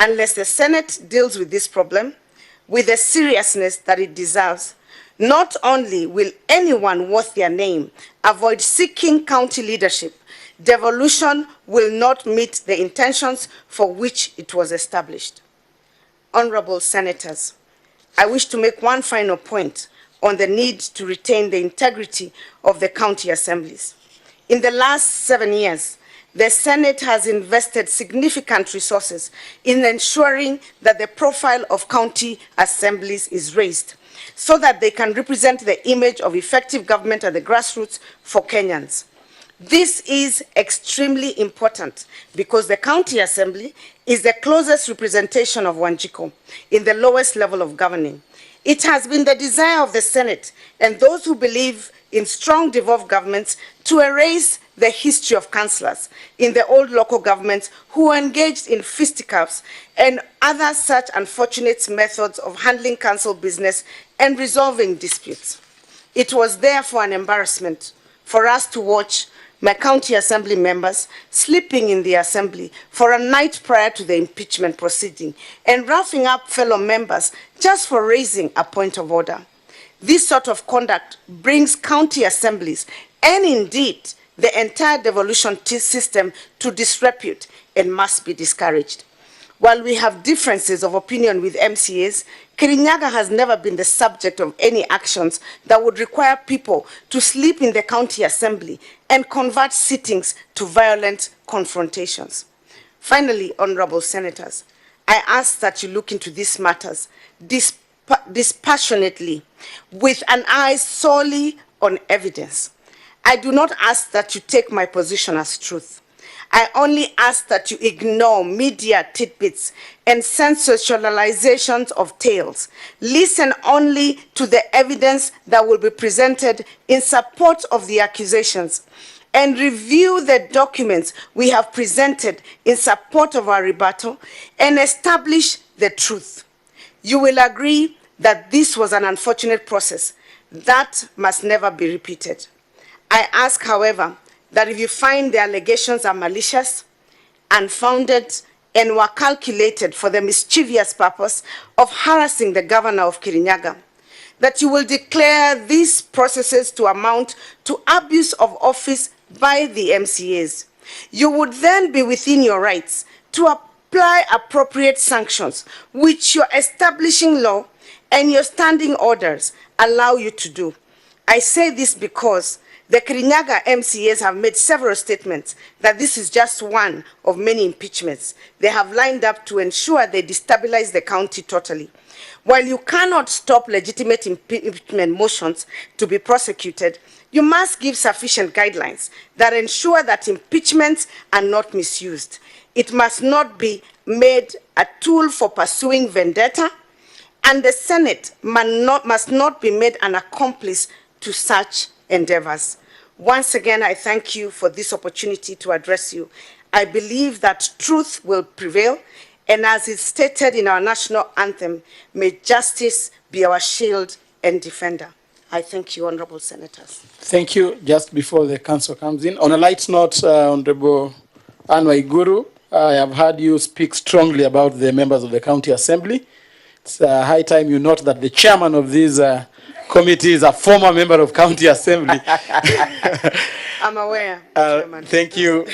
unless the Senate deals with this problem with the seriousness that it deserves, not only will anyone worth their name avoid seeking county leadership, devolution will not meet the intentions for which it was established. Honorable Senators, I wish to make one final point on the need to retain the integrity of the county assemblies. In the last 7 years, the Senate has invested significant resources in ensuring that the profile of county assemblies is raised so that they can represent the image of effective government at the grassroots for Kenyans. This is extremely important because the county assembly is the closest representation of Wanjiko in the lowest level of governing. It has been the desire of the Senate and those who believe in strong devolved governments to erase the history of councillors in the old local governments who engaged in fisticuffs and other such unfortunate methods of handling council business and resolving disputes. It was therefore an embarrassment for us to watch my county assembly members sleeping in the assembly for a night prior to the impeachment proceeding and roughing up fellow members just for raising a point of order. This sort of conduct brings county assemblies and indeed the entire devolution system to disrepute and must be discouraged. While we have differences of opinion with MCAs, Kirinyaga has never been the subject of any actions that would require people to sleep in the county assembly and convert sittings to violent confrontations. Finally, honorable senators, I ask that you look into these matters dispassionately with an eye solely on evidence. I do not ask that you take my position as truth. I only ask that you ignore media tidbits and sensationalizations of tales. Listen only to the evidence that will be presented in support of the accusations and review the documents we have presented in support of our rebuttal and establish the truth. You will agree that this was an unfortunate process that must never be repeated. I ask, however, that if you find the allegations are malicious, unfounded, and were calculated for the mischievous purpose of harassing the governor of Kirinyaga, that you will declare these processes to amount to abuse of office by the MCAs. You would then be within your rights to apply appropriate sanctions, which your establishing law and your standing orders allow you to do. I say this because the Kirinyaga MCAs have made several statements that this is just one of many impeachments they have lined up to ensure they destabilize the county totally. While you cannot stop legitimate impeachment motions to be prosecuted, you must give sufficient guidelines that ensure that impeachments are not misused. It must not be made a tool for pursuing vendetta, and the Senate must not be made an accomplice to such endeavors. Once again, I thank you for this opportunity to address you. I believe that truth will prevail, and as is stated in our national anthem, may justice be our shield and defender. I thank you, honorable senators. Thank you. Just before the council comes in, on a light note, Honorable Waiguru, I have heard you speak strongly about the members of the county assembly. It's high time you note that the chairman of this committee is a former member of county assembly. I'm aware, Chairman. Thank you.